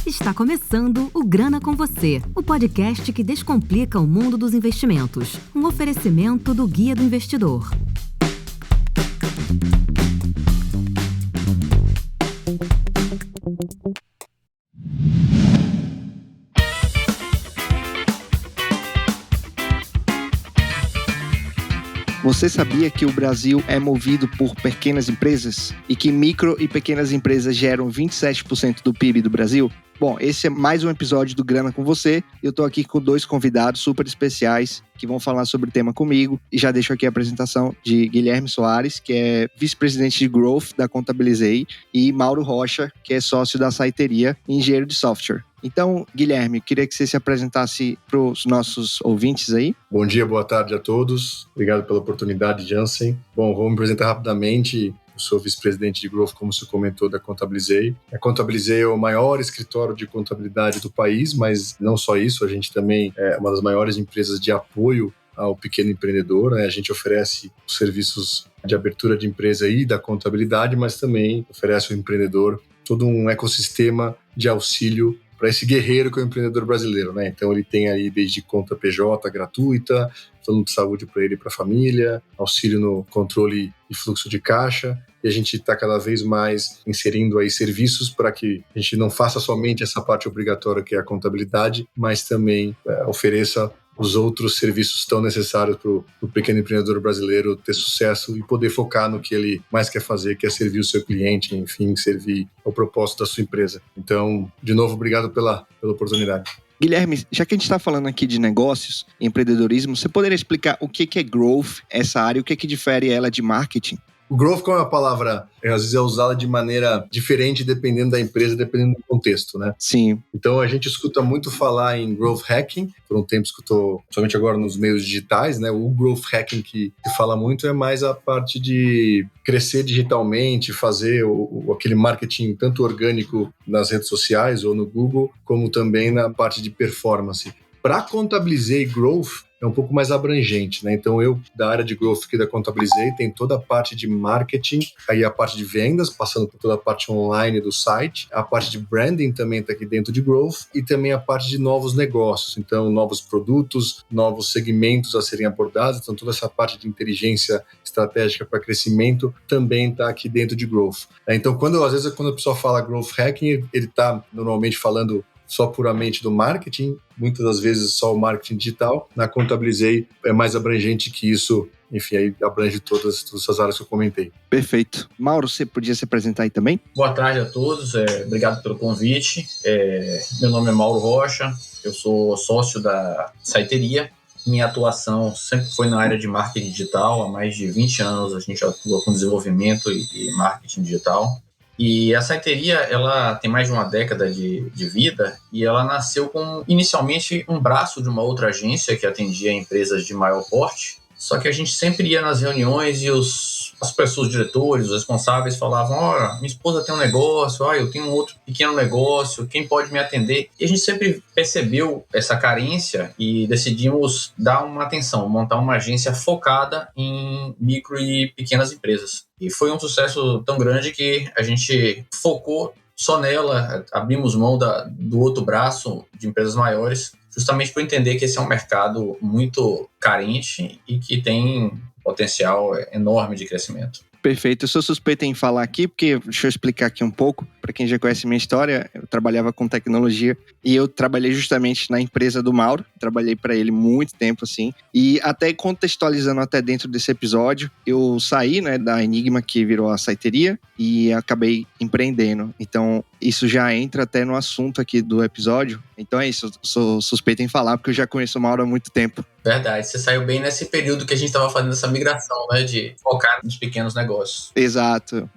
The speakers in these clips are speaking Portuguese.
Está começando o Grana com Você, o podcast que descomplica o mundo dos investimentos. Um oferecimento do Guia do Investidor. Você sabia que o Brasil é movido por pequenas empresas e que micro e pequenas empresas geram 27% do PIB do Brasil? Bom, esse é mais um episódio do Grana com Você. Eu tô aqui com dois convidados super especiais que vão falar sobre o tema comigo. E já deixo aqui a apresentação de Guilherme Soares, que é vice-presidente de Growth da Contabilizei, e Mauro Rocha, que é sócio da Saiteria e engenheiro de software. Então, Guilherme, queria que você se apresentasse para os nossos ouvintes aí. Bom dia, boa tarde a todos. Obrigado pela oportunidade, Jansen. Bom, vou me apresentar rapidamente. Eu sou vice-presidente de Growth, como você comentou, da Contabilizei. A Contabilizei é o maior escritório de contabilidade do país, mas não só isso, a gente também é uma das maiores empresas de apoio ao pequeno empreendedor, né? A gente oferece os serviços de abertura de empresa e da contabilidade, mas também oferece ao empreendedor todo um ecossistema de auxílio para esse guerreiro que é o empreendedor brasileiro, né? Então ele tem aí desde conta PJ gratuita, plano de saúde para ele e para a família, auxílio no controle e fluxo de caixa, e a gente está cada vez mais inserindo aí serviços para que a gente não faça somente essa parte obrigatória que é a contabilidade, mas também ofereça os outros serviços tão necessários para o pequeno empreendedor brasileiro ter sucesso e poder focar no que ele mais quer fazer, que é servir o seu cliente, enfim, servir ao propósito da sua empresa. Então, de novo, obrigado pela oportunidade. Guilherme, já que a gente está falando aqui de negócios e empreendedorismo, você poderia explicar o que é growth, essa área, o que difere ela de marketing? O growth, como é uma palavra, às vezes é usada de maneira diferente dependendo da empresa, dependendo do contexto, né? Sim. Então a gente escuta muito falar em growth hacking, por um tempo escutou, somente agora nos meios digitais, né? O growth hacking que se fala muito é mais a parte de crescer digitalmente, fazer aquele marketing tanto orgânico nas redes sociais ou no Google, como também na parte de performance. Para Contabilizei Growth, é um pouco mais abrangente, né? Então eu, da área de Growth aqui da Contabilizei, tem toda a parte de marketing, aí a parte de vendas, passando por toda a parte online do site, a parte de branding também está aqui dentro de Growth, e também a parte de novos negócios, então novos produtos, novos segmentos a serem abordados, então toda essa parte de inteligência estratégica para crescimento também está aqui dentro de Growth. Então às vezes quando a pessoa fala Growth Hacking, ele está normalmente falando só puramente do marketing, muitas das vezes só o marketing digital. Na Contabilizei é mais abrangente que isso, enfim, aí abrange todas essas áreas que eu comentei. Perfeito. Mauro, você podia se apresentar aí também? Boa tarde a todos, obrigado pelo convite. Meu nome é Mauro Rocha, eu sou sócio da Saiteria. Minha atuação sempre foi na área de marketing digital, há mais de 20 anos a gente atua com desenvolvimento e marketing digital. E a Saiteria, ela tem mais de uma década de vida e ela nasceu com, inicialmente, um braço de uma outra agência que atendia empresas de maior porte. Só que a gente sempre ia nas reuniões e as pessoas, os diretores, os responsáveis falavam: minha esposa tem um negócio, eu tenho um outro pequeno negócio, quem pode me atender? E a gente sempre percebeu essa carência e decidimos dar uma atenção, montar uma agência focada em micro e pequenas empresas. E foi um sucesso tão grande que a gente focou só nela, abrimos mão do outro braço de empresas maiores, justamente por entender que esse é um mercado muito carente e que tem potencial enorme de crescimento. Perfeito. Eu sou suspeito em falar aqui, porque deixa eu explicar aqui um pouco. Para quem já conhece minha história, eu trabalhava com tecnologia e eu trabalhei justamente na empresa do Mauro. Trabalhei para ele muito tempo, assim. E até contextualizando até dentro desse episódio, eu saí, né, da Enigma, que virou a Saiteria, e acabei empreendendo. Então, isso já entra até no assunto aqui do episódio. Então é isso, eu sou suspeito em falar, porque eu já conheço o Mauro há muito tempo. Verdade, você saiu bem nesse período que a gente estava fazendo essa migração, né, de focar nos pequenos negócios. Exato.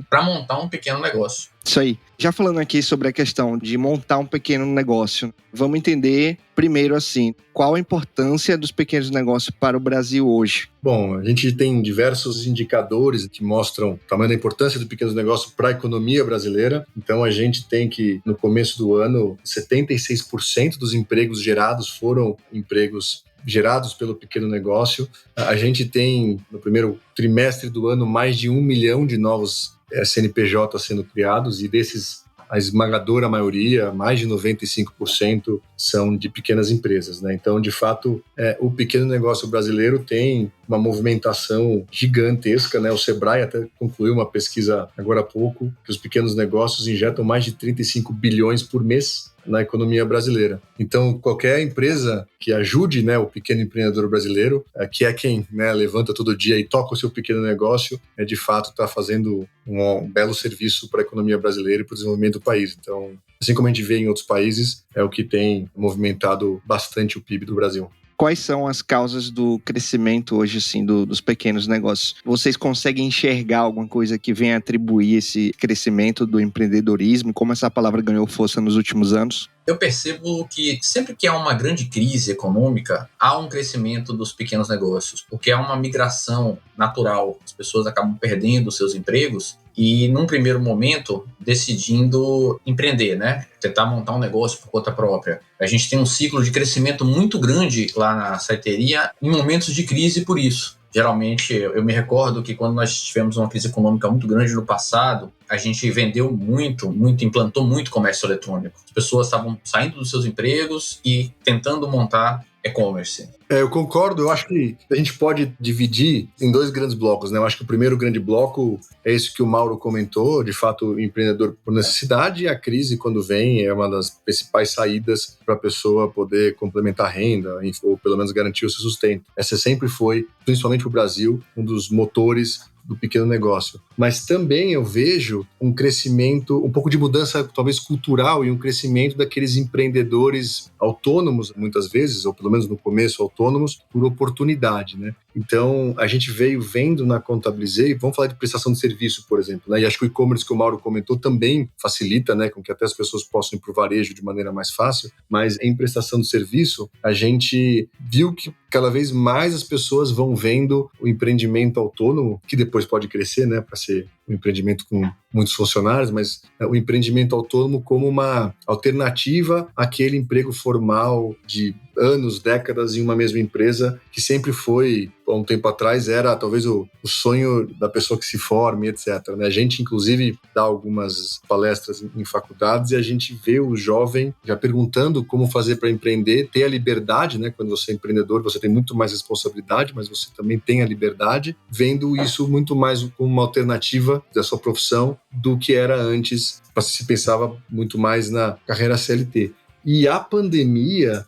Para montar um pequeno negócio. Isso aí. Já falando aqui sobre a questão de montar um pequeno negócio, vamos entender primeiro assim, qual a importância dos pequenos negócios para o Brasil hoje? Bom, a gente tem diversos indicadores que mostram o tamanho da importância do pequeno negócio para a economia brasileira. Então a gente tem que, no começo do ano, 76% dos empregos gerados foram empregos gerados pelo pequeno negócio. A gente tem, no primeiro trimestre do ano, mais de 1 milhão de novos CNPJ sendo criados, e desses a esmagadora maioria, mais de 95%, são de pequenas empresas, né? Então, de fato, o pequeno negócio brasileiro tem uma movimentação gigantesca, né? O Sebrae até concluiu uma pesquisa agora há pouco que os pequenos negócios injetam mais de 35 bilhões por mês na economia brasileira. Então, qualquer empresa que ajude, né, o pequeno empreendedor brasileiro, que é quem, né, levanta todo dia e toca o seu pequeno negócio, de fato está fazendo um belo serviço para a economia brasileira e para o desenvolvimento do país. Então, assim como a gente vê em outros países, é o que tem movimentado bastante o PIB do Brasil. Quais são as causas do crescimento hoje, assim, dos pequenos negócios? Vocês conseguem enxergar alguma coisa que venha atribuir esse crescimento do empreendedorismo? Como essa palavra ganhou força nos últimos anos? Eu percebo que sempre que há uma grande crise econômica, há um crescimento dos pequenos negócios, porque há uma migração natural. As pessoas acabam perdendo seus empregos e, num primeiro momento, decidindo empreender, né? Tentar montar um negócio por conta própria. A gente tem um ciclo de crescimento muito grande lá na Saiteria em momentos de crise por isso. Geralmente, eu me recordo que quando nós tivemos uma crise econômica muito grande no passado, a gente vendeu muito, implantou muito comércio eletrônico. As pessoas estavam saindo dos seus empregos e tentando montar e-commerce. Eu concordo, eu acho que a gente pode dividir em dois grandes blocos, né? Eu acho que o primeiro grande bloco é esse que o Mauro comentou, de fato, o empreendedor por necessidade, e a crise, quando vem, é uma das principais saídas para a pessoa poder complementar a renda, ou pelo menos garantir o seu sustento. Essa sempre foi, principalmente para o Brasil, um dos motores do pequeno negócio. Mas também eu vejo um crescimento, um pouco de mudança talvez cultural e um crescimento daqueles empreendedores autônomos, muitas vezes, ou pelo menos no começo autônomos, por oportunidade, né? Então, a gente veio vendo na Contabilizei, vamos falar de prestação de serviço, por exemplo, né? E acho que o e-commerce que o Mauro comentou também facilita, né, com que até as pessoas possam ir para o varejo de maneira mais fácil, mas em prestação de serviço, a gente viu que cada vez mais as pessoas vão vendo o empreendimento autônomo, que depois pode crescer, né, para ser um empreendimento com muitos funcionários, mas o empreendimento autônomo como uma alternativa àquele emprego formal de anos, décadas em uma mesma empresa, que sempre foi, há um tempo atrás, era talvez o sonho da pessoa que se forme, etc. Né? A gente, inclusive, dá algumas palestras em faculdades e a gente vê o jovem já perguntando como fazer para empreender, ter a liberdade, né? Quando você é empreendedor, você tem muito mais responsabilidade, mas você também tem a liberdade, vendo isso muito mais como uma alternativa da sua profissão do que era antes, se pensava muito mais na carreira CLT. E a pandemia,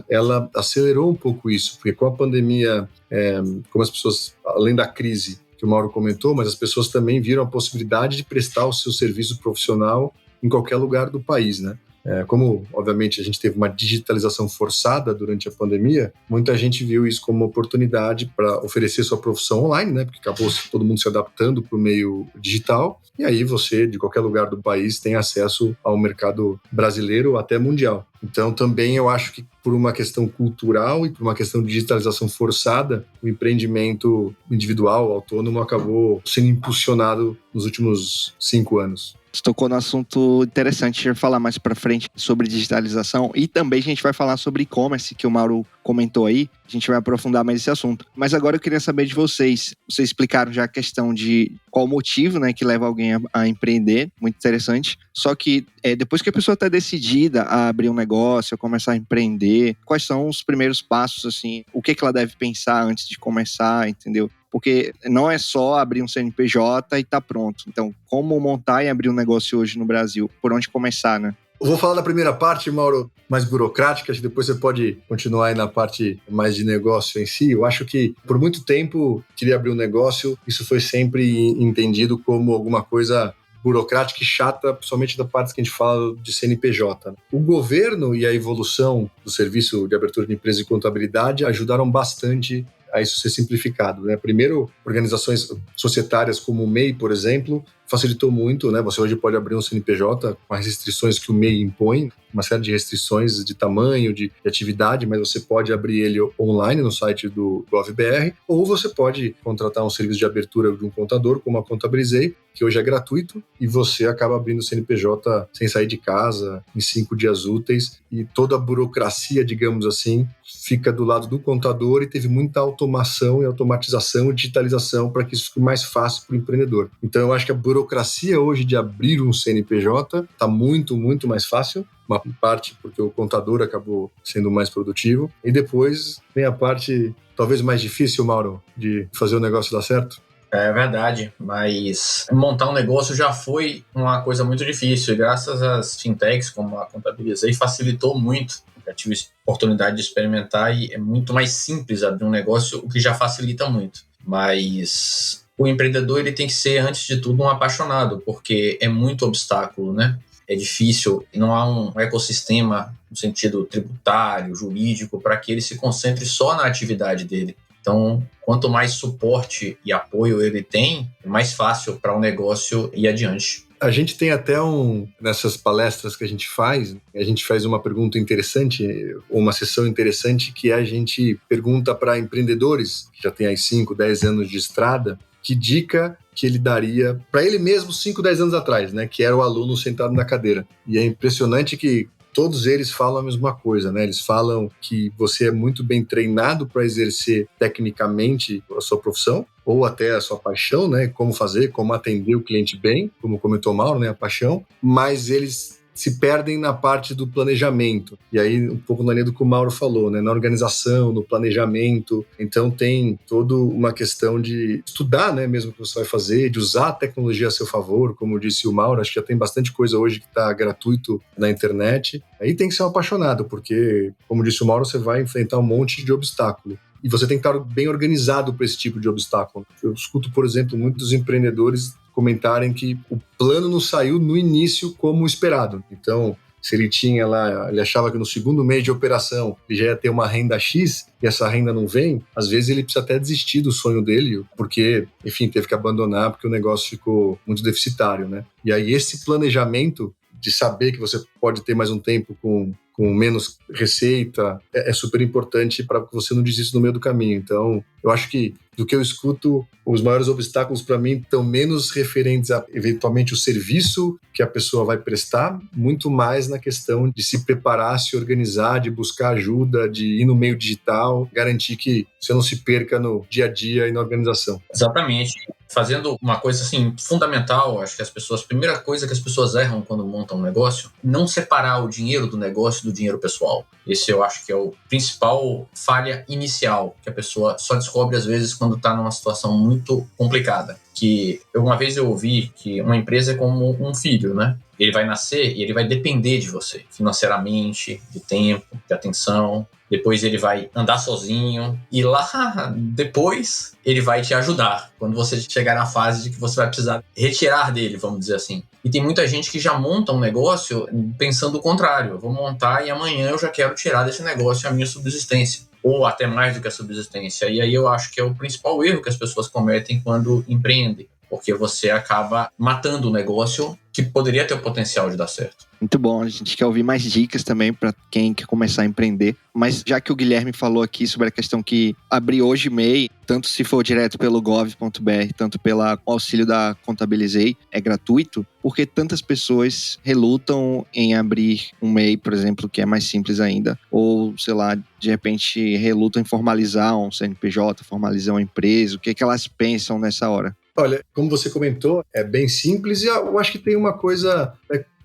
ela acelerou um pouco isso, porque com a pandemia, como as pessoas, além da crise que o Mauro comentou, mas as pessoas também viram a possibilidade de prestar o seu serviço profissional em qualquer lugar do país, né? Como, obviamente, a gente teve uma digitalização forçada durante a pandemia, muita gente viu isso como uma oportunidade para oferecer sua profissão online, né? Porque acabou todo mundo se adaptando para o meio digital, e aí você, de qualquer lugar do país, tem acesso ao mercado brasileiro até mundial. Então, também eu acho que por uma questão cultural e por uma questão de digitalização forçada, o empreendimento individual, autônomo, acabou sendo impulsionado nos últimos 5 anos. Você tocou no assunto interessante, a gente vai falar mais pra frente sobre digitalização e também a gente vai falar sobre e-commerce, que o Mauro comentou aí, a gente vai aprofundar mais esse assunto. Mas agora eu queria saber de vocês explicaram já a questão de qual o motivo, né, que leva alguém a empreender, muito interessante, só que depois que a pessoa está decidida a abrir um negócio, a começar a empreender, quais são os primeiros passos, assim, o que ela deve pensar antes de começar, entendeu? Porque não é só abrir um CNPJ e tá pronto. Então, como montar e abrir um negócio hoje no Brasil? Por onde começar, né? Eu vou falar da primeira parte, Mauro, mais burocrática, depois você pode continuar aí na parte mais de negócio em si. Eu acho que, por muito tempo, queria abrir um negócio, isso foi sempre entendido como alguma coisa burocrática e chata, principalmente da parte que a gente fala de CNPJ. O governo e a evolução do serviço de abertura de empresa e contabilidade ajudaram bastante a isso ser simplificado, né? Primeiro, organizações societárias como o MEI, por exemplo, facilitou muito, né? Você hoje pode abrir um CNPJ com as restrições que o MEI impõe, uma série de restrições de tamanho, de atividade, mas você pode abrir ele online no site do GovBR, ou você pode contratar um serviço de abertura de um contador, como a Contabilizei, que hoje é gratuito, e você acaba abrindo o CNPJ sem sair de casa, em 5 dias úteis, e toda a burocracia, digamos assim, fica do lado do contador e teve muita automação e automatização e digitalização para que isso fique mais fácil para o empreendedor. Então, eu acho que a burocracia burocracia hoje de abrir um CNPJ está muito, muito mais fácil. Uma parte porque o contador acabou sendo mais produtivo. E depois vem a parte talvez mais difícil, Mauro, de fazer o negócio dar certo. É verdade, mas montar um negócio já foi uma coisa muito difícil. E graças às fintechs, como a Contabilizei, facilitou muito. Já tive a oportunidade de experimentar e é muito mais simples abrir um negócio, o que já facilita muito. Mas o empreendedor ele tem que ser, antes de tudo, um apaixonado, porque é muito obstáculo, né? É difícil, não há um ecossistema no sentido tributário, jurídico, para que ele se concentre só na atividade dele. Então, quanto mais suporte e apoio ele tem, é mais fácil para o negócio ir adiante. A gente tem até nessas palestras que a gente faz uma pergunta interessante, uma sessão interessante, que a gente pergunta para empreendedores, que já têm aí 5, 10 anos de estrada, que dica que ele daria para ele mesmo 5, 10 anos atrás, né? Que era o aluno sentado na cadeira. E é impressionante que todos eles falam a mesma coisa, né? Eles falam que você é muito bem treinado para exercer tecnicamente a sua profissão, ou até a sua paixão, né? Como fazer, como atender o cliente bem, como comentou o Mauro, né? A paixão, mas eles se perdem na parte do planejamento. E aí, um pouco na linha do que o Mauro falou, né? Na organização, no planejamento. Então, tem toda uma questão de estudar, né? Mesmo o que você vai fazer, de usar a tecnologia a seu favor, como disse o Mauro. Acho que já tem bastante coisa hoje que está gratuito na internet. Aí tem que ser um apaixonado, porque, como disse o Mauro, você vai enfrentar um monte de obstáculo. E você tem que estar bem organizado para esse tipo de obstáculo. Eu escuto, por exemplo, muitos empreendedores comentarem que o plano não saiu no início como esperado. Então, se ele tinha lá, ele achava que no segundo mês de operação ele já ia ter uma renda X e essa renda não vem, às vezes ele precisa até desistir do sonho dele, porque, enfim, teve que abandonar porque o negócio ficou muito deficitário, né? E aí esse planejamento de saber que você pode ter mais um tempo com menos receita, é super importante para que você não desista no meio do caminho. Então, eu acho que, do que eu escuto, os maiores obstáculos para mim estão menos referentes a, eventualmente, o serviço que a pessoa vai prestar, muito mais na questão de se preparar, se organizar, de buscar ajuda, de ir no meio digital, garantir que você não se perca no dia a dia e na organização. Exatamente. Fazendo uma coisa assim fundamental, acho que a primeira coisa que as pessoas erram quando montam um negócio, não separar o dinheiro do negócio do dinheiro pessoal. Esse eu acho que é o principal falha inicial, que a pessoa só descobre às vezes quando está numa situação muito complicada. Que uma vez eu ouvi que uma empresa é como um filho, né? Ele vai nascer e ele vai depender de você, financeiramente, de tempo, de atenção. Depois ele vai andar sozinho e lá depois ele vai te ajudar quando você chegar na fase de que você vai precisar retirar dele, vamos dizer assim. E tem muita gente que já monta um negócio pensando o contrário. Eu vou montar e amanhã eu já quero tirar desse negócio a minha subsistência. Ou até mais do que a subsistência. E aí eu acho que é o principal erro que as pessoas cometem quando empreendem. Porque você acaba matando o negócio que poderia ter o potencial de dar certo. Muito bom, a gente quer ouvir mais dicas também para quem quer começar a empreender. Mas já que o Guilherme falou aqui sobre a questão que abrir hoje MEI, tanto se for direto pelo gov.br, tanto pelo auxílio da Contabilizei, é gratuito, porque tantas pessoas relutam em abrir um MEI, por exemplo, que é mais simples ainda, ou, sei lá, de repente relutam em formalizar um CNPJ, formalizar uma empresa, o que é que elas pensam nessa hora? Olha, como você comentou, é bem simples e eu acho que tem uma coisa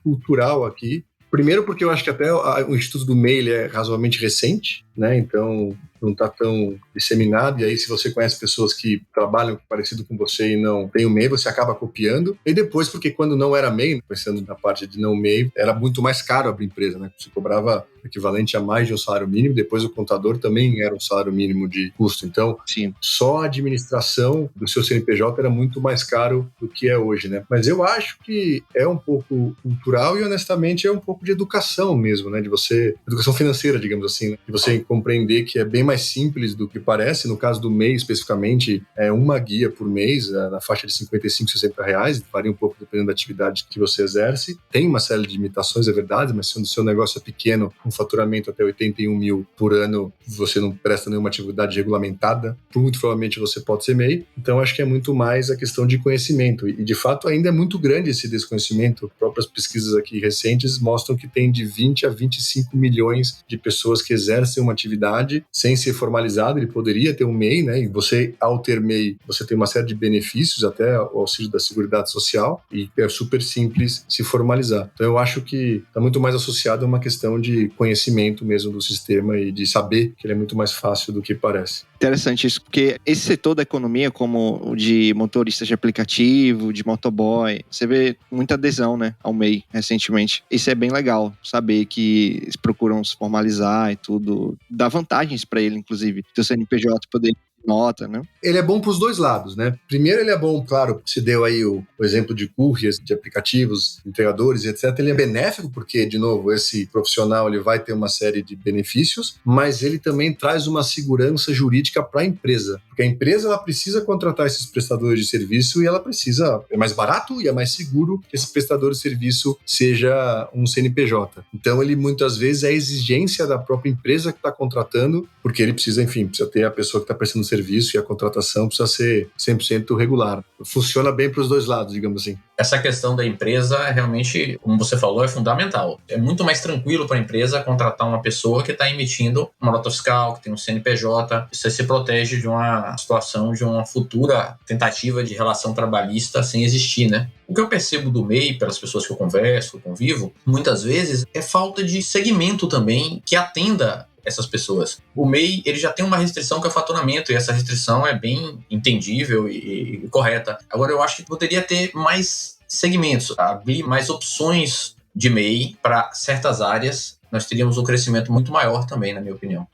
cultural aqui. Primeiro porque eu acho que até o Instituto do MEI é razoavelmente recente, né? Então não está tão disseminado, e aí se você conhece pessoas que trabalham parecido com você e não tem o MEI, você acaba copiando. E depois, porque quando não era MEI, pensando na parte de não MEI, era muito mais caro abrir empresa, né? Você cobrava equivalente a mais de um salário mínimo, depois o contador também era um salário mínimo de custo. Então, sim, só a administração do seu CNPJ era muito mais caro do que é hoje, né? Mas eu acho que é um pouco cultural e, honestamente, é um pouco de educação mesmo, né? De você, educação financeira, digamos assim, né? De você compreender que é bem mais simples do que parece. No caso do MEI, especificamente, é uma guia por mês, na faixa de R$55, R$60, varia um pouco dependendo da atividade que você exerce. Tem uma série de limitações, é verdade, mas se o seu negócio é pequeno, com faturamento até 81 mil por ano, você não presta nenhuma atividade regulamentada, muito provavelmente você pode ser MEI. Então, acho que é muito mais a questão de conhecimento. E, de fato, ainda é muito grande esse desconhecimento. Próprias pesquisas aqui recentes mostram que tem de 20 a 25 milhões de pessoas que exercem uma atividade sem ser formalizado, ele poderia ter um MEI, né? E você, ao ter MEI, você tem uma série de benefícios, até o auxílio da Seguridade Social, e é super simples se formalizar. Então, eu acho que está muito mais associado a uma questão de conhecimento mesmo do sistema e de saber que ele é muito mais fácil do que parece. Interessante isso, porque esse setor da economia, como o de motoristas de aplicativo, de motoboy, você vê muita adesão, né, ao MEI recentemente. Isso é bem legal, saber que eles procuram se formalizar e tudo. Dá vantagens para ele, inclusive, ter o CNPJ poder nota, né? Ele é bom para os dois lados, né? Primeiro, ele é bom, claro, se deu aí o exemplo de couriers, de aplicativos, entregadores, etc. Ele é benéfico porque, de novo, esse profissional ele vai ter uma série de benefícios, mas ele também traz uma segurança jurídica para a empresa. Porque a empresa ela precisa contratar esses prestadores de serviço e ela precisa, é mais barato e é mais seguro que esse prestador de serviço seja um CNPJ. Então, ele muitas vezes é a exigência da própria empresa que está contratando, porque ele precisa, enfim, precisa ter a pessoa que está prestando serviço e a contratação precisa ser 100% regular. Funciona bem para os dois lados, digamos assim. Essa questão da empresa, realmente, como você falou, é fundamental. É muito mais tranquilo para a empresa contratar uma pessoa que está emitindo uma nota fiscal, que tem um CNPJ. Você se protege de uma situação, de uma futura tentativa de relação trabalhista sem existir, né? O que eu percebo do MEI, pelas pessoas que eu converso, convivo, muitas vezes é falta de segmento também que atenda essas pessoas. O MEI, ele já tem uma restrição que é o faturamento, e essa restrição é bem entendível e correta. Agora, eu acho que poderia ter mais segmentos, abrir mais opções de MEI para certas áreas. Nós teríamos um crescimento muito maior também, na minha opinião.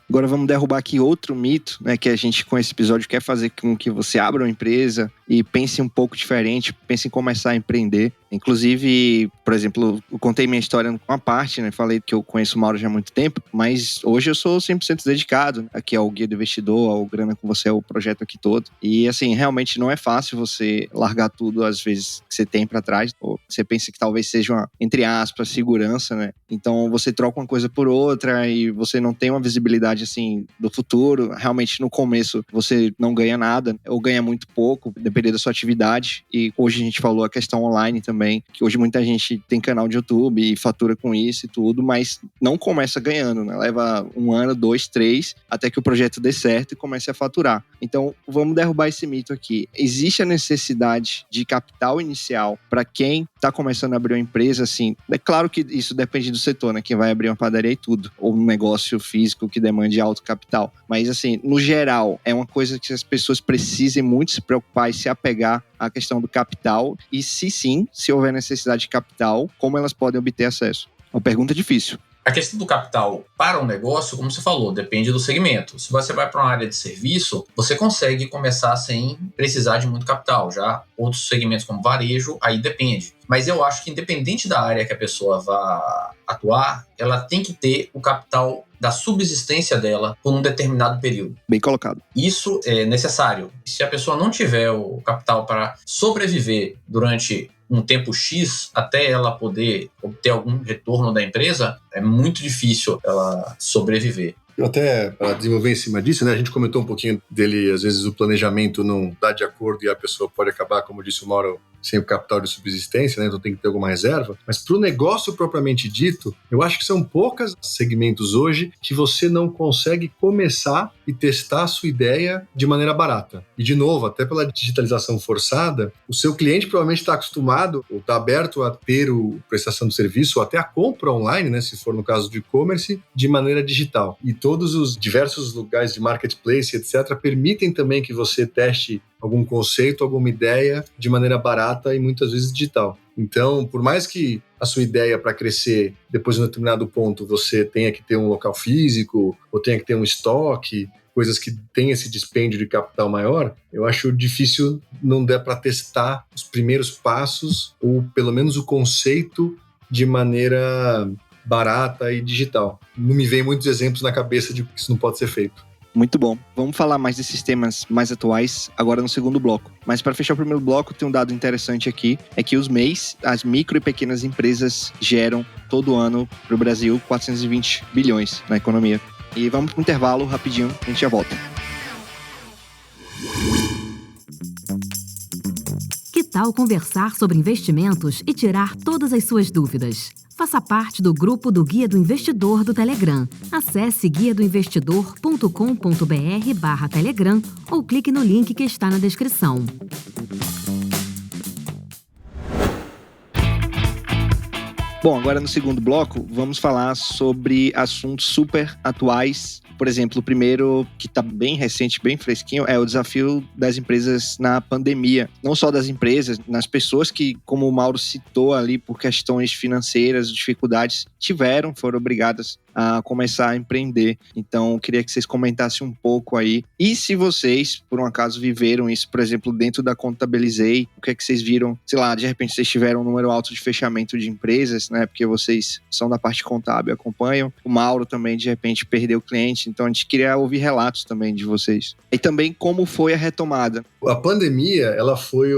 Agora vamos derrubar aqui outro mito, né, que a gente com esse episódio quer fazer com que você abra uma empresa e pense um pouco diferente, pense em começar a empreender. Inclusive, por exemplo, eu contei minha história com uma parte, né? Falei que eu conheço o Mauro já há muito tempo, mas hoje eu sou 100% dedicado aqui ao Guia do Investidor, ao Grana com Você, ao projeto aqui todo. E assim, realmente não é fácil você largar tudo, às vezes, que você tem para trás. Ou você pensa que talvez seja uma, entre aspas, segurança, né? Então você troca uma coisa por outra e você não tem uma visibilidade assim do futuro. Realmente no começo você não ganha nada ou ganha muito pouco, dependendo da sua atividade. E hoje a gente falou a questão online também, que hoje muita gente tem canal de YouTube e fatura com isso e tudo, mas não começa ganhando, né? Leva 1 ano, 2, 3, até que o projeto dê certo e comece a faturar. Então, vamos derrubar esse mito aqui. Existe a necessidade de capital inicial para quem está começando a abrir uma empresa, assim. É claro que isso depende do setor, né? Quem vai abrir uma padaria e tudo, ou um negócio físico que demande alto capital. Mas, assim, no geral, é uma coisa que as pessoas precisem muito se preocupar e se apegar à questão do capital. E se sim, se houver necessidade de capital, como elas podem obter acesso? É uma pergunta difícil. A questão do capital para um negócio, como você falou, depende do segmento. Se você vai para uma área de serviço, você consegue começar sem precisar de muito capital. Já outros segmentos como varejo, aí depende. Mas eu acho que independente da área que a pessoa vá atuar, ela tem que ter o capital da subsistência dela por um determinado período. Bem colocado. Isso é necessário. Se a pessoa não tiver o capital para sobreviver durante um tempo X, até ela poder obter algum retorno da empresa, é muito difícil ela sobreviver. Eu até, para desenvolver em cima disso, né, a gente comentou um pouquinho dele, às vezes o planejamento não dá de acordo e a pessoa pode acabar, como disse o Mauro, sem o capital de subsistência, né? Então tem que ter alguma reserva. Mas para o negócio propriamente dito, eu acho que são poucos segmentos hoje que você não consegue começar e testar a sua ideia de maneira barata. E de novo, até pela digitalização forçada, o seu cliente provavelmente está acostumado ou está aberto a ter a prestação de serviço ou até a compra online, né? Se for no caso de e-commerce, de maneira digital. E todos os diversos lugares de marketplace, etc., permitem também que você teste algum conceito, alguma ideia de maneira barata e muitas vezes digital. Então, por mais que a sua ideia para crescer, depois de um determinado ponto, você tenha que ter um local físico ou tenha que ter um estoque, coisas que têm esse dispêndio de capital maior, eu acho difícil não der para testar os primeiros passos ou pelo menos o conceito de maneira barata e digital. Não me vem muitos exemplos na cabeça de que isso não pode ser feito. Muito bom. Vamos falar mais desses temas mais atuais agora no segundo bloco. Mas para fechar o primeiro bloco, tem um dado interessante aqui, é que os MEIs, as micro e pequenas empresas, geram todo ano para o Brasil 420 bilhões na economia. E vamos para um intervalo rapidinho, a gente já volta. Que tal conversar sobre investimentos e tirar todas as suas dúvidas? Faça parte do grupo do Guia do Investidor do Telegram. Acesse guiadoinvestidor.com.br/Telegram ou clique no link que está na descrição. Bom, agora no segundo bloco, vamos falar sobre assuntos super atuais. Por exemplo, o primeiro, que está bem recente, bem fresquinho, é o desafio das empresas na pandemia. Não só das empresas, nas pessoas que, como o Mauro citou ali, por questões financeiras, dificuldades, foram obrigadas a começar a empreender. Então, eu queria que vocês comentassem um pouco aí. E se vocês, por um acaso, viveram isso, por exemplo, dentro da Contabilizei, o que é que vocês viram? Sei lá, de repente vocês tiveram um número alto de fechamento de empresas, né? Porque vocês são da parte contábil e acompanham. O Mauro também, de repente, perdeu cliente. Então, a gente queria ouvir relatos também de vocês. E também como foi a retomada. A pandemia, ela foi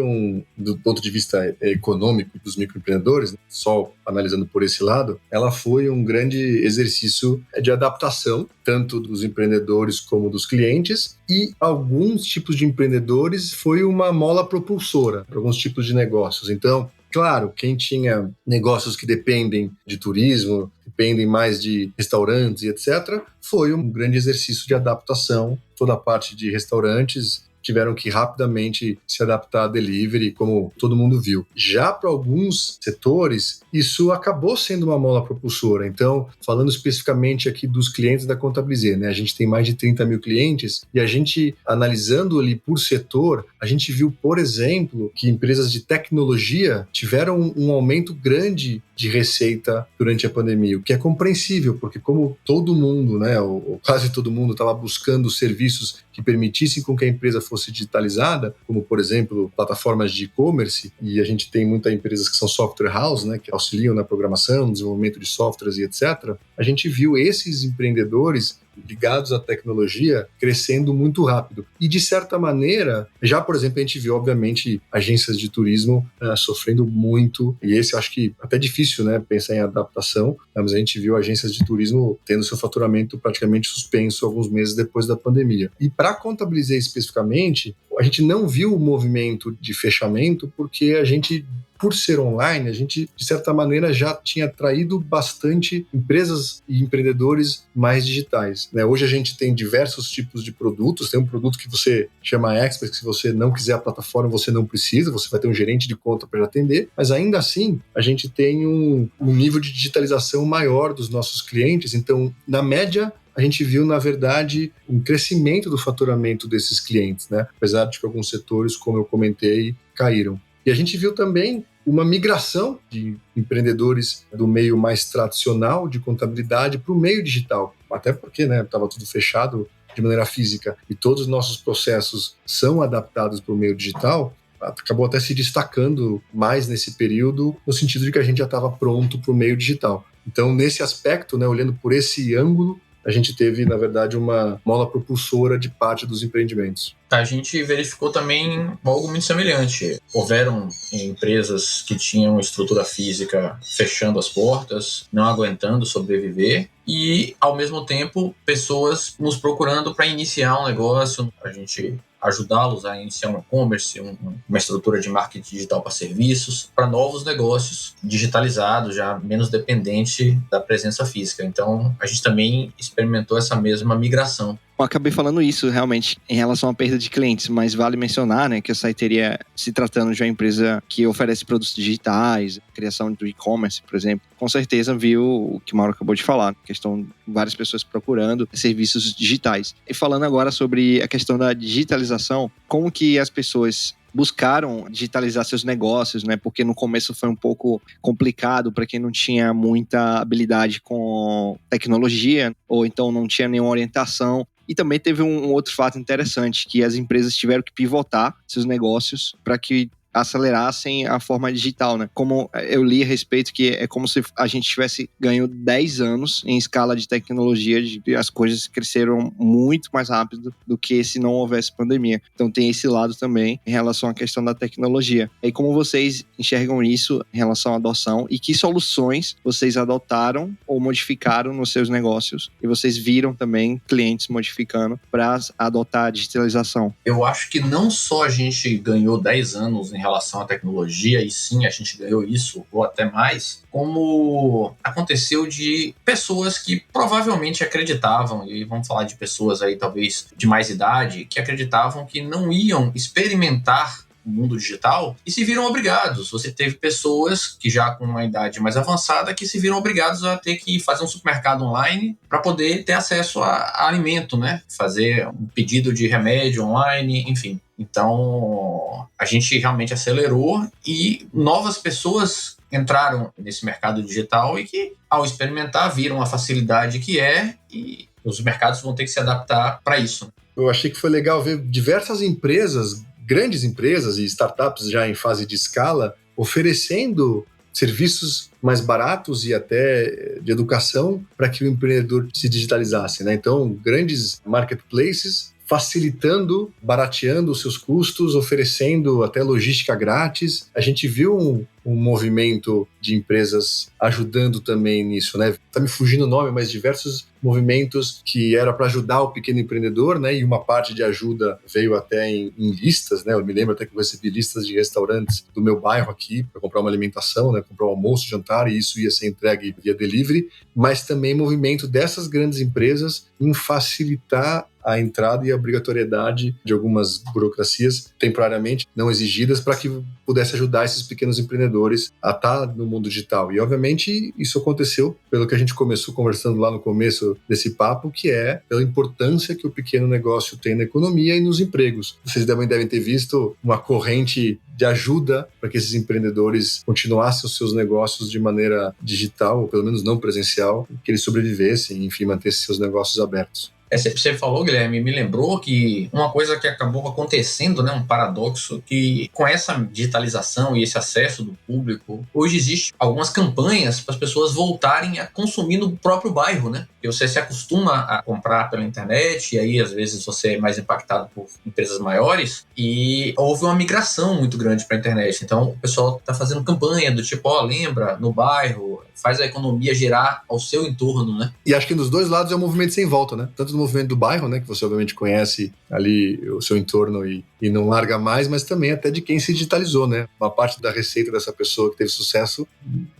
do ponto de vista econômico dos microempreendedores, só analisando por esse lado, ela foi um grande exercício de adaptação, tanto dos empreendedores como dos clientes, e alguns tipos de empreendedores foi uma mola propulsora para alguns tipos de negócios. Então, claro, quem tinha negócios que dependem de turismo, dependem mais de restaurantes e etc., foi um grande exercício de adaptação. Toda a parte de restaurantes tiveram que rapidamente se adaptar a delivery, como todo mundo viu. Já para alguns setores, isso acabou sendo uma mola propulsora. Então, falando especificamente aqui dos clientes da Contabilizei, né? A gente tem mais de 30 mil clientes e a gente, analisando ali por setor, a gente viu, por exemplo, que empresas de tecnologia tiveram um aumento grande de receita durante a pandemia, o que é compreensível, porque como todo mundo, né, ou quase todo mundo estava buscando serviços que permitissem com que a empresa fosse digitalizada, como, por exemplo, plataformas de e-commerce, e a gente tem muitas empresas que são software house, né, que auxiliam na programação, no desenvolvimento de softwares e etc., a gente viu esses empreendedores ligados à tecnologia crescendo muito rápido. E, de certa maneira, já, por exemplo, a gente viu, obviamente, agências de turismo sofrendo muito, e esse eu acho que até difícil, né, pensar em adaptação, mas a gente viu agências de turismo tendo seu faturamento praticamente suspenso alguns meses depois da pandemia. E para Contabilizei especificamente, a gente não viu o movimento de fechamento porque a gente, por ser online, a gente, de certa maneira, já tinha atraído bastante empresas e empreendedores mais digitais, né? Hoje a gente tem diversos tipos de produtos, tem um produto que você chama Expert, que se você não quiser a plataforma, você não precisa, você vai ter um gerente de conta para atender, mas ainda assim, a gente tem um nível de digitalização maior dos nossos clientes, então, na média, a gente viu, na verdade, um crescimento do faturamento desses clientes, né? Apesar de que alguns setores, como eu comentei, caíram. E a gente viu também uma migração de empreendedores do meio mais tradicional de contabilidade para o meio digital. Até porque, né, estava tudo fechado de maneira física e todos os nossos processos são adaptados para o meio digital, acabou até se destacando mais nesse período, no sentido de que a gente já estava pronto para o meio digital. Então, nesse aspecto, né, olhando por esse ângulo, a gente teve, na verdade, uma mola propulsora de parte dos empreendimentos. A gente verificou também algo muito semelhante. Houveram empresas que tinham estrutura física fechando as portas, não aguentando sobreviver, e, ao mesmo tempo, pessoas nos procurando para iniciar um negócio. A gente ajudá-los a iniciar um e-commerce, uma estrutura de marketing digital para serviços, para novos negócios digitalizados, já menos dependente da presença física. Então, a gente também experimentou essa mesma migração. Eu acabei falando isso realmente em relação à perda de clientes, mas vale mencionar, né, que a Saiteria, se tratando de uma empresa que oferece produtos digitais, criação do e-commerce, por exemplo, com certeza viu o que o Mauro acabou de falar, questão de várias pessoas procurando serviços digitais. E falando agora sobre a questão da digitalização, como que as pessoas buscaram digitalizar seus negócios, né? Porque no começo foi um pouco complicado para quem não tinha muita habilidade com tecnologia ou então não tinha nenhuma orientação. E também teve um outro fato interessante, que as empresas tiveram que pivotar seus negócios para que acelerassem a forma digital, né? Como eu li a respeito, que é como se a gente tivesse ganho 10 anos em escala de tecnologia, as coisas cresceram muito mais rápido do que se não houvesse pandemia. Então tem esse lado também em relação à questão da tecnologia. E como vocês enxergam isso em relação à adoção e que soluções vocês adotaram ou modificaram nos seus negócios e vocês viram também clientes modificando para adotar a digitalização? Eu acho que não só a gente ganhou 10 anos em relação à tecnologia, e sim, a gente ganhou isso, ou até mais, como aconteceu de pessoas que provavelmente acreditavam, e vamos falar de pessoas aí talvez de mais idade, que acreditavam que não iam experimentar o mundo digital e se viram obrigados. Você teve pessoas que já com uma idade mais avançada que se viram obrigados a ter que fazer um supermercado online para poder ter acesso a alimento, né? Fazer um pedido de remédio online, enfim. Então, a gente realmente acelerou e novas pessoas entraram nesse mercado digital e que, ao experimentar, viram a facilidade que é, e os mercados vão ter que se adaptar para isso. Eu achei que foi legal ver diversas empresas, grandes empresas e startups já em fase de escala, oferecendo serviços mais baratos e até de educação para que o empreendedor se digitalizasse, né? Então, grandes marketplaces facilitando, barateando os seus custos, oferecendo até logística grátis. A gente viu um movimento de empresas ajudando também nisso, né? Tá me fugindo o nome, mas diversos movimentos que era para ajudar o pequeno empreendedor, né? E uma parte de ajuda veio até em listas, né? Eu me lembro até que eu recebi listas de restaurantes do meu bairro aqui para comprar uma alimentação, né? Comprar um almoço, jantar, e isso ia ser entregue via delivery, mas também movimento dessas grandes empresas em facilitar a entrada e a obrigatoriedade de algumas burocracias temporariamente não exigidas para que pudesse ajudar esses pequenos empreendedores a estar no mundo digital. E, obviamente, isso aconteceu pelo que a gente começou conversando lá no começo desse papo, que é pela importância que o pequeno negócio tem na economia e nos empregos. Vocês também devem ter visto uma corrente de ajuda para que esses empreendedores continuassem os seus negócios de maneira digital, ou pelo menos não presencial, que eles sobrevivessem, enfim, mantessem seus negócios abertos. Você falou, Guilherme, me lembrou que uma coisa que acabou acontecendo, né, um paradoxo, que com essa digitalização e esse acesso do público, hoje existe algumas campanhas para as pessoas voltarem a consumir no próprio bairro, né? E você se acostuma a comprar pela internet, e aí às vezes você é mais impactado por empresas maiores, e houve uma migração muito grande para a internet. Então o pessoal está fazendo campanha do tipo, lembra, no bairro, faz a economia girar ao seu entorno, né? E acho que dos dois lados é um movimento sem volta, né? Tanto do movimento do bairro, né, que você obviamente conhece ali o seu entorno e não larga mais, mas também até de quem se digitalizou, né? Uma parte da receita dessa pessoa que teve sucesso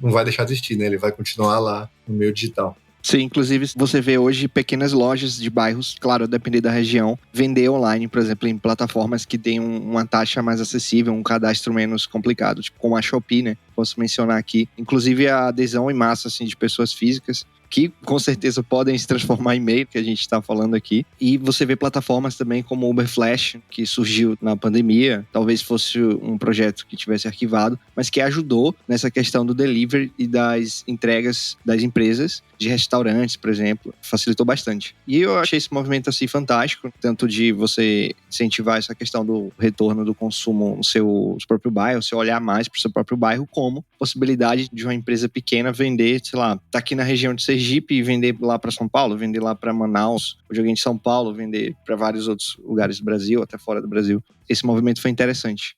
não vai deixar de existir, né? Ele vai continuar lá no meio digital. Sim, inclusive você vê hoje pequenas lojas de bairros, claro, a depender da região, vender online, por exemplo, em plataformas que têm uma taxa mais acessível, um cadastro menos complicado, tipo como a Shopee, né? Posso mencionar aqui. Inclusive a adesão em massa assim, de pessoas físicas, que com certeza podem se transformar em meio, que a gente está falando aqui. E você vê plataformas também como o Uber Flash, que surgiu na pandemia, talvez fosse um projeto que tivesse arquivado, mas que ajudou nessa questão do delivery e das entregas das empresas, de restaurantes, por exemplo, facilitou bastante. E eu achei esse movimento assim fantástico, tanto de você incentivar essa questão do retorno do consumo no seu próprio bairro, você olhar mais para o seu próprio bairro, como possibilidade de uma empresa pequena vender, sei lá, tá aqui na região de Sergipe e vender lá para São Paulo, vender lá para Manaus, ou de alguém de São Paulo, vender para vários outros lugares do Brasil, até fora do Brasil. Esse movimento foi interessante.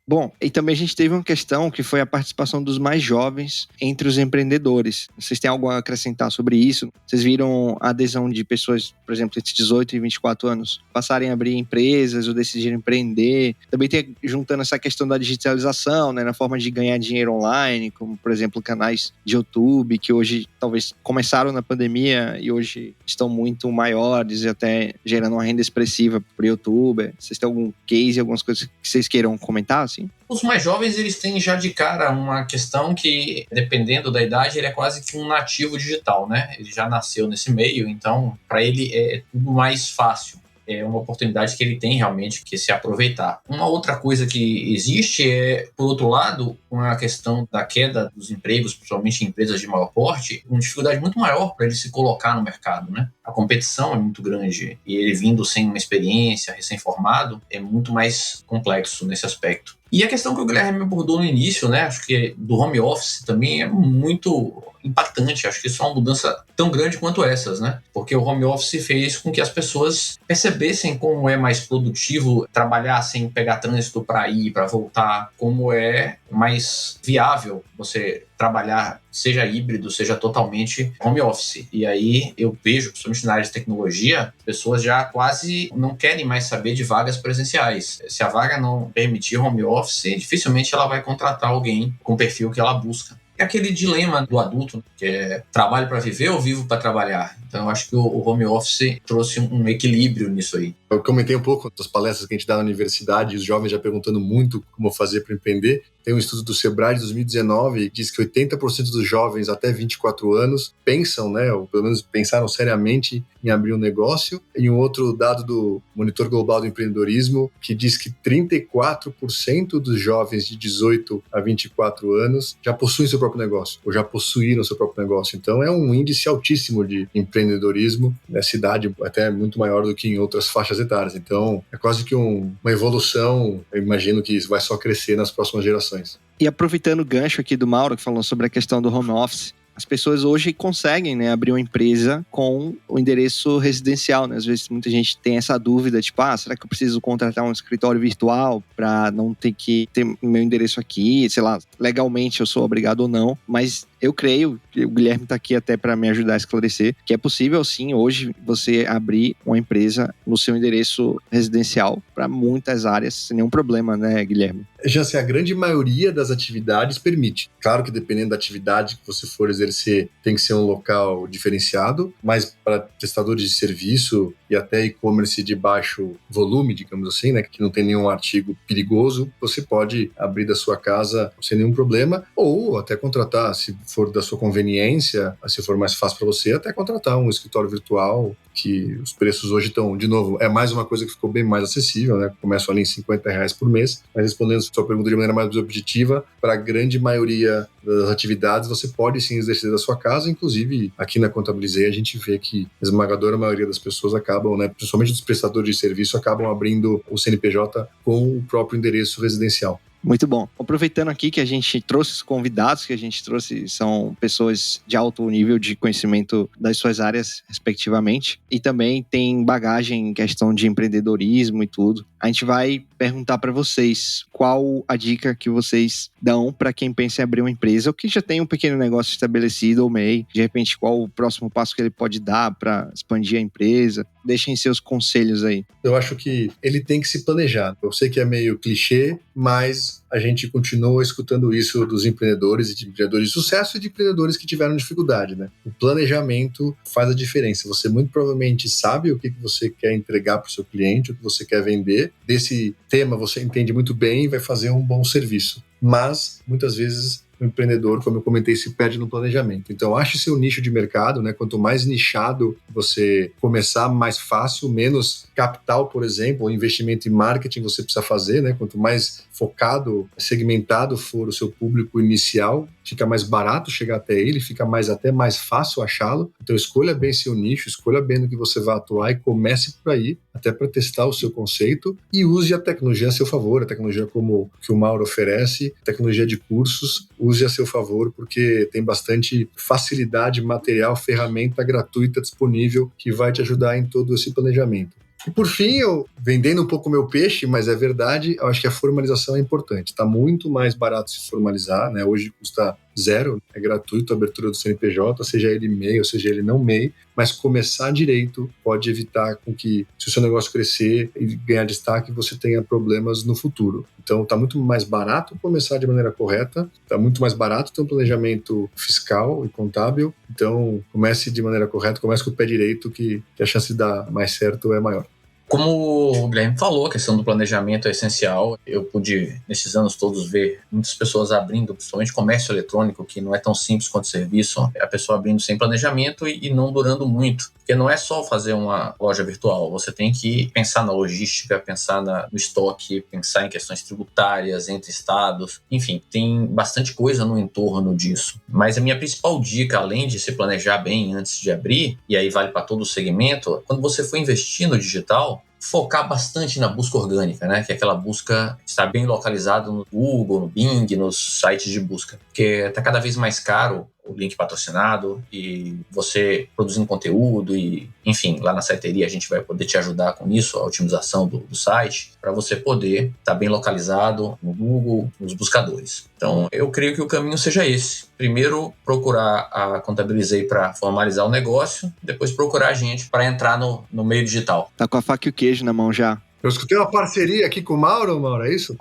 Bom, e também a gente teve uma questão que foi a participação dos mais jovens entre os empreendedores. Vocês têm algo a acrescentar sobre isso? Vocês viram a adesão de pessoas, por exemplo, entre 18 e 24 anos, passarem a abrir empresas ou decidirem empreender? Também tem, juntando essa questão da digitalização, né, na forma de ganhar dinheiro online, como, por exemplo, canais de YouTube, que hoje talvez começaram na pandemia e hoje estão muito maiores e até gerando uma renda expressiva por YouTube. Vocês têm algum case, algumas coisas que vocês queiram comentar, assim? Os mais jovens, eles têm já de cara uma questão que, dependendo da idade, ele é quase que um nativo digital, né? Ele já nasceu nesse meio, então, para ele é tudo mais fácil. É uma oportunidade que ele tem realmente que se aproveitar. Uma outra coisa que existe é, por outro lado, uma questão da queda dos empregos, principalmente em empresas de maior porte, uma dificuldade muito maior para ele se colocar no mercado, né? A competição é muito grande e ele vindo sem uma experiência, recém-formado, é muito mais complexo nesse aspecto. E a questão que o Guilherme abordou no início, né, acho que do home office também é muito impactante. Acho que isso é uma mudança tão grande quanto essas, né? Porque o home office fez com que as pessoas percebessem como é mais produtivo trabalhar sem pegar trânsito para ir, para voltar, como é mais viável você trabalhar, seja híbrido, seja totalmente home office. E aí eu vejo, principalmente na área de tecnologia, pessoas já quase não querem mais saber de vagas presenciais. Se a vaga não permitir home office, dificilmente ela vai contratar alguém com o perfil que ela busca. É aquele dilema do adulto, que é trabalho para viver ou vivo para trabalhar. Então, eu acho que o home office trouxe um equilíbrio nisso aí. Eu comentei um pouco das palestras que a gente dá na universidade, os jovens já perguntando muito como fazer para empreender. Tem um estudo do Sebrae de 2019 que diz que 80% dos jovens até 24 anos pensam, né, ou pelo menos pensaram seriamente em abrir um negócio. E um outro dado do Monitor Global do Empreendedorismo que diz que 34% dos jovens de 18 a 24 anos já possuem seu próprio negócio, ou já possuíram seu próprio negócio. Então é um índice altíssimo de empreendedorismo nessa idade, até muito maior do que em outras faixas etárias. Então é quase que uma evolução. Eu imagino que isso vai só crescer nas próximas gerações. E aproveitando o gancho aqui do Mauro, que falou sobre a questão do home office, as pessoas hoje conseguem, né, abrir uma empresa com o endereço residencial, né? Às vezes muita gente tem essa dúvida, tipo, será que eu preciso contratar um escritório virtual para não ter que ter o meu endereço aqui? Sei lá, legalmente eu sou obrigado ou não, mas eu creio, o Guilherme está aqui até para me ajudar a esclarecer, que é possível sim hoje você abrir uma empresa no seu endereço residencial para muitas áreas, sem nenhum problema, né, Guilherme? Já assim, a grande maioria das atividades permite. Claro que dependendo da atividade que você for exercer, tem que ser um local diferenciado, mas para prestadores de serviço e até e-commerce de baixo volume, digamos assim, né, que não tem nenhum artigo perigoso, você pode abrir da sua casa sem nenhum problema, ou até contratar, se for da sua conveniência, se for mais fácil para você, até contratar um escritório virtual, que os preços hoje estão, de novo, é mais uma coisa que ficou bem mais acessível, né? Começam ali em R$50 por mês, mas respondendo a sua pergunta de maneira mais objetiva, para a grande maioria das atividades, você pode sim exercer da sua casa, inclusive aqui na Contabilizei a gente vê que a esmagadora maioria das pessoas acabam, né, principalmente dos prestadores de serviço, acabam abrindo o CNPJ com o próprio endereço residencial. Muito bom. Aproveitando aqui que a gente trouxe os convidados, que a gente trouxe são pessoas de alto nível de conhecimento das suas áreas, respectivamente, e também tem bagagem em questão de empreendedorismo e tudo. A gente vai perguntar para vocês qual a dica que vocês dão para quem pensa em abrir uma empresa ou que já tem um pequeno negócio estabelecido ou MEI. De repente, qual o próximo passo que ele pode dar para expandir a empresa? Deixem seus conselhos aí. Eu acho que ele tem que se planejar. Eu sei que é meio clichê, mas a gente continua escutando isso dos empreendedores e de empreendedores de sucesso e de empreendedores que tiveram dificuldade, né? O planejamento faz a diferença. Você muito provavelmente sabe o que você quer entregar para o seu cliente, o que você quer vender. Desse tema você entende muito bem e vai fazer um bom serviço. Mas, muitas vezes, o empreendedor, como eu comentei, se perde no planejamento. Então, ache seu nicho de mercado, né? Quanto mais nichado você começar, mais fácil, menos capital, por exemplo, ou investimento em marketing você precisa fazer, né? Quanto mais focado, segmentado for o seu público inicial, fica mais barato chegar até ele, fica até mais fácil achá-lo. Então, escolha bem seu nicho, escolha bem no que você vai atuar e comece por aí, até para testar o seu conceito e use a tecnologia a seu favor, a tecnologia como que o Mauro oferece, tecnologia de cursos, use a seu favor, porque tem bastante facilidade material, ferramenta gratuita disponível que vai te ajudar em todo esse planejamento. E por fim, eu vendendo um pouco o meu peixe, mas é verdade, eu acho que a formalização é importante. Está muito mais barato se formalizar, né? Hoje custa zero, é gratuito a abertura do CNPJ, seja ele MEI ou seja ele não MEI, mas começar direito pode evitar com que, se o seu negócio crescer e ganhar destaque, você tenha problemas no futuro. Então, está muito mais barato começar de maneira correta, está muito mais barato ter um planejamento fiscal e contábil. Então, comece de maneira correta, comece com o pé direito, que a chance de dar mais certo é maior. Como o Guilherme falou, a questão do planejamento é essencial. Eu pude, nesses anos todos, ver muitas pessoas abrindo, principalmente comércio eletrônico, que não é tão simples quanto serviço, a pessoa abrindo sem planejamento e não durando muito. Porque não é só fazer uma loja virtual, você tem que pensar na logística, pensar no estoque, pensar em questões tributárias entre estados. Enfim, tem bastante coisa no entorno disso. Mas a minha principal dica, além de se planejar bem antes de abrir, e aí vale para todo o segmento, quando você for investir no digital, focar bastante na busca orgânica, né? Que é aquela busca estar bem localizada no Google, no Bing, nos sites de busca. Porque está cada vez mais caro o link patrocinado e você produzindo conteúdo e, enfim, lá na Siteria a gente vai poder te ajudar com isso, a otimização do site, para você poder estar bem localizado no Google, nos buscadores. Então, eu creio que o caminho seja esse. Primeiro, procurar a Contabilizei para formalizar o negócio, depois procurar a gente para entrar no meio digital. Tá com a faca e o queijo na mão já. Eu escutei uma parceria aqui com o Mauro, é isso?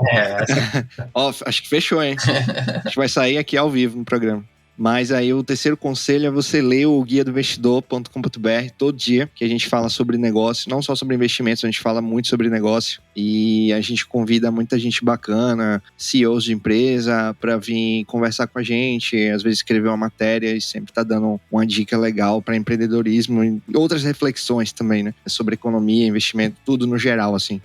Ó, acho que fechou, hein? A gente vai sair aqui ao vivo no programa. Mas aí o terceiro conselho é você ler o guia do investidor.com.br todo dia, que a gente fala sobre negócio, não só sobre investimentos, a gente fala muito sobre negócio e a gente convida muita gente bacana, CEOs de empresa, para vir conversar com a gente, às vezes escrever uma matéria e sempre tá dando uma dica legal para empreendedorismo e outras reflexões também, né? Sobre economia, investimento, tudo no geral, assim.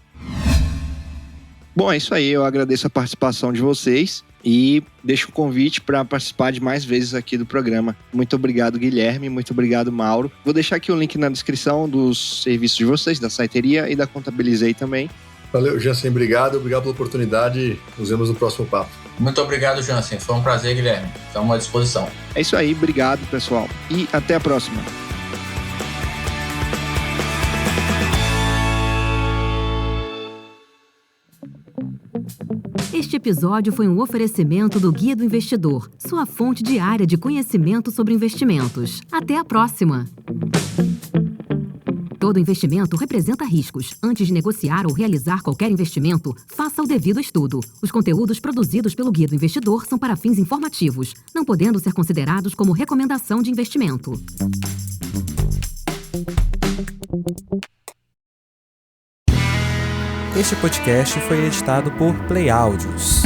Bom, é isso aí, eu agradeço a participação de vocês e deixo o convite para participar de mais vezes aqui do programa. Muito obrigado, Guilherme, muito obrigado, Mauro. Vou deixar aqui o link na descrição dos serviços de vocês, da Siteria e da Contabilizei também. Valeu, Jansen, obrigado pela oportunidade, nos vemos no próximo papo. Muito obrigado, Jansen, foi um prazer, Guilherme, estamos à disposição. É isso aí, obrigado, pessoal, e até a próxima. Este episódio foi um oferecimento do Guia do Investidor, sua fonte diária de conhecimento sobre investimentos. Até a próxima! Todo investimento representa riscos. Antes de negociar ou realizar qualquer investimento, faça o devido estudo. Os conteúdos produzidos pelo Guia do Investidor são para fins informativos, não podendo ser considerados como recomendação de investimento. Este podcast foi editado por Play Áudios.